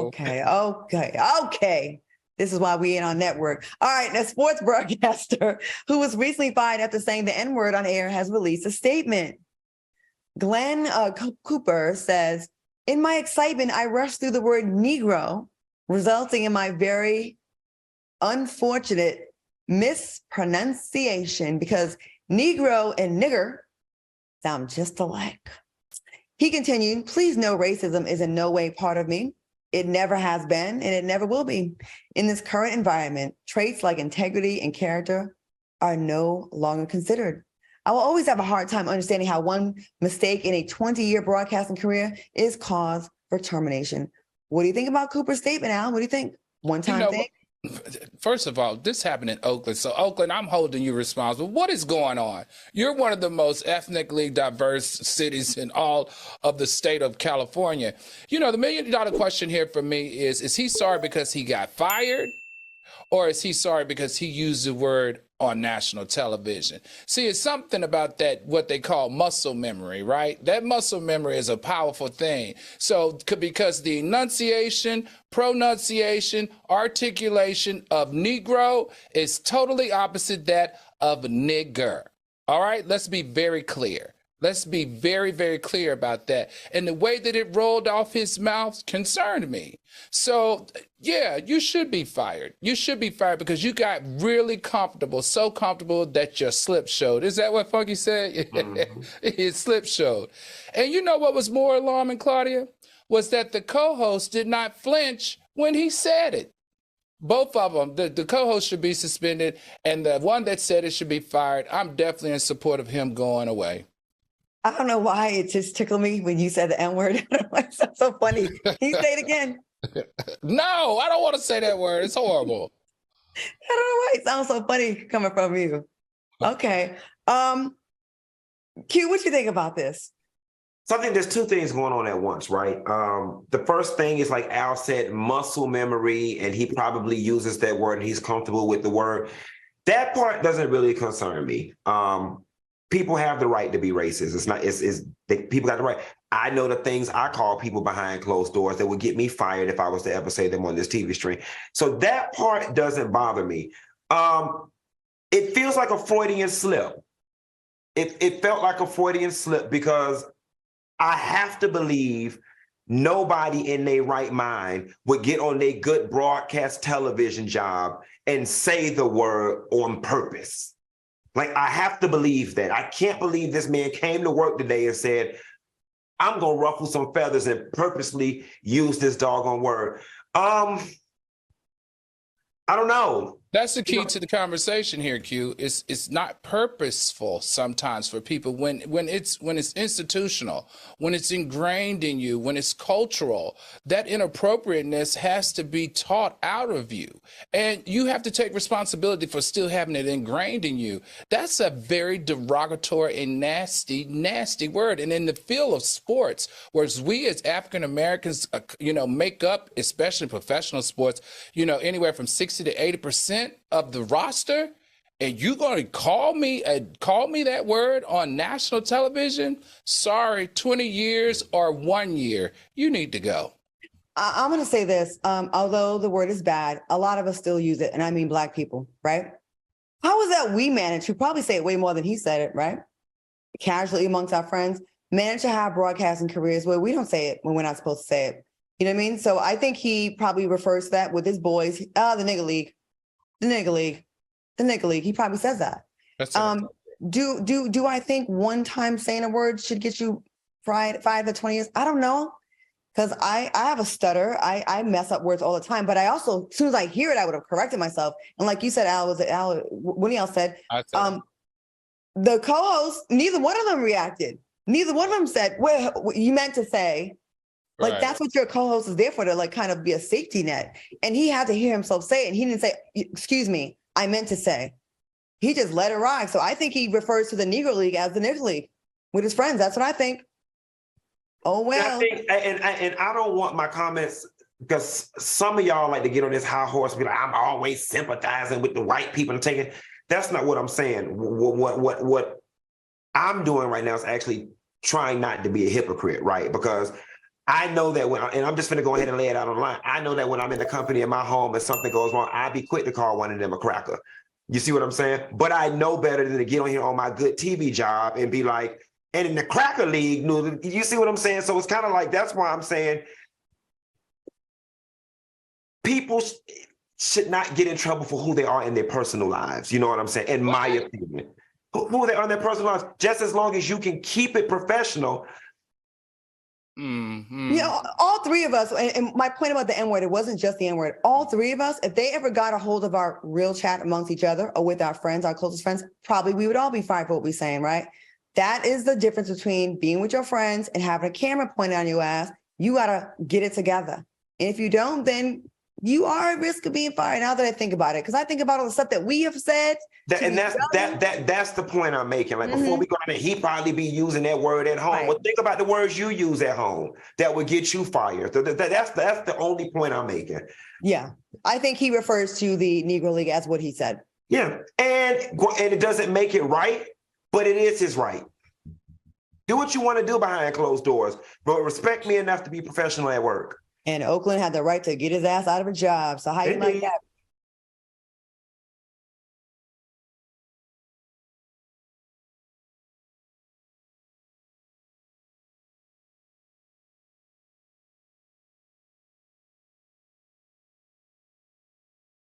Okay. This is why we ain't on network. All right, a sports broadcaster who was recently fired after saying the N-word on air has released a statement. Glen Kuiper says, in my excitement, I rushed through the word Negro, resulting in my very unfortunate mispronunciation because Negro and nigger sound just alike. He continued, please know racism is in no way part of me. It never has been, and it never will be. In this current environment, traits like integrity and character are no longer considered. I will always have a hard time understanding how one mistake in a 20-year broadcasting career is cause for termination. What do you think about Cooper's statement, Al? What do you think? One-time thing? First of all, this happened in Oakland. So Oakland, I'm holding you responsible. What is going on? You're one of the most ethnically diverse cities in all of the state of California. You know, the $1 million question here for me is he sorry because he got fired? Or is he sorry because he used the word on national television? See, it's something about that, what they call muscle memory, right? That muscle memory is a powerful thing. So because the enunciation, pronunciation, articulation of Negro is totally opposite that of nigger. All right, let's be very clear. Let's be very, very clear about that. And the way that it rolled off his mouth concerned me. So, yeah, you should be fired. You should be fired because you got really comfortable, so comfortable that your slip showed. Is that what Funky said? Mm-hmm. His slip showed. And you know what was more alarming, Claudia? Was that the co-host did not flinch when he said it. Both of them, the co-host should be suspended, and the one that said it should be fired. I'm definitely in support of him going away. I don't know why it just tickled me when you said the N-word. It's so funny. Can you say it again? No, I don't want to say that word. It's horrible. I don't know why it sounds so funny coming from you. Okay. Q, what you think about this? So I think there's two things going on at once, right? The first thing is, like Al said, muscle memory, and he probably uses that word and he's comfortable with the word. That part doesn't really concern me. People have the right to be racist. People got the right. I know the things I call people behind closed doors that would get me fired if I was to ever say them on this TV stream. So that part doesn't bother me. It feels like a Freudian slip. It felt like a Freudian slip because I have to believe nobody in their right mind would get on their good broadcast television job and say the word on purpose. Like, I have to believe that. I can't believe this man came to work today and said, I'm going to ruffle some feathers and purposely use this doggone word. I don't know. That's the key to the conversation here, Q. It's not purposeful sometimes for people when it's institutional, when it's ingrained in you, when it's cultural. That inappropriateness has to be taught out of you, and you have to take responsibility for still having it ingrained in you. That's a very derogatory and nasty, nasty word. And in the field of sports, whereas we as African Americans, make up, especially professional sports, anywhere from 60 to 80% of the roster, and you're going to call me that word on national television? Sorry, 20 years or 1 year, you need to go. I'm going to say this. Although the word is bad, a lot of us still use it, and I mean Black people, right? How is that we manage, who probably say it way more than he said it, right? Casually amongst our friends, manage to have broadcasting careers where we don't say it when we're not supposed to say it. You know what I mean? So I think he probably refers to that with his boys. The nigga league. The nigga league. He probably says that. Do I think one time saying a word should get you 5 to 20 years? I don't know. Because I have a stutter. I mess up words all the time. But I also, as soon as I hear it, I would have corrected myself. And like you said, Winnie else said, the co-host, neither one of them reacted. Neither one of them said, well, you meant to say. Like, right. That's what your co-host is there for, to like kind of be a safety net. And he had to hear himself say it. And he didn't say, excuse me, I meant to say. He just let it ride. So I think he refers to the Negro League as the Nigger League with his friends. That's what I think. Oh, well. And I don't want my comments, because some of y'all like to get on this high horse and be like, I'm always sympathizing with the white people and taking. That's not what I'm saying. What I'm doing right now is actually trying not to be a hypocrite, right? Because I know that and I'm just going to go ahead and lay it out on the line. I know that when I'm in the company in my home and something goes wrong, I'd be quick to call one of them a cracker. You see what I'm saying? But I know better than to get on here on my good TV job and be like, and in the cracker league, you see what I'm saying? So it's kind of like, that's why I'm saying people should not get in trouble for who they are in their personal lives. You know what I'm saying? In my opinion, who they are in their personal lives, just as long as you can keep it professional. Mm-hmm. You know, all three of us, and my point about the N-word, it wasn't just the N-word. All three of us, if they ever got a hold of our real chat amongst each other or with our friends, our closest friends, probably we would all be fired for what we're saying, right? That is the difference between being with your friends and having a camera pointed on your ass. You got to get it together. And if you don't, then you are at risk of being fired. Now that I think about it, because I think about all the stuff that we have said. That's the point I'm making. Like before we go on, he probably be using that word at home. Right. Well, think about the words you use at home that would get you fired. That's the only point I'm making. Yeah, I think he refers to the Negro League as what he said. Yeah, and it doesn't make it right, but it is his right. Do what you want to do behind closed doors, but respect me enough to be professional at work. And Oakland had the right to get his ass out of a job. So how you like that,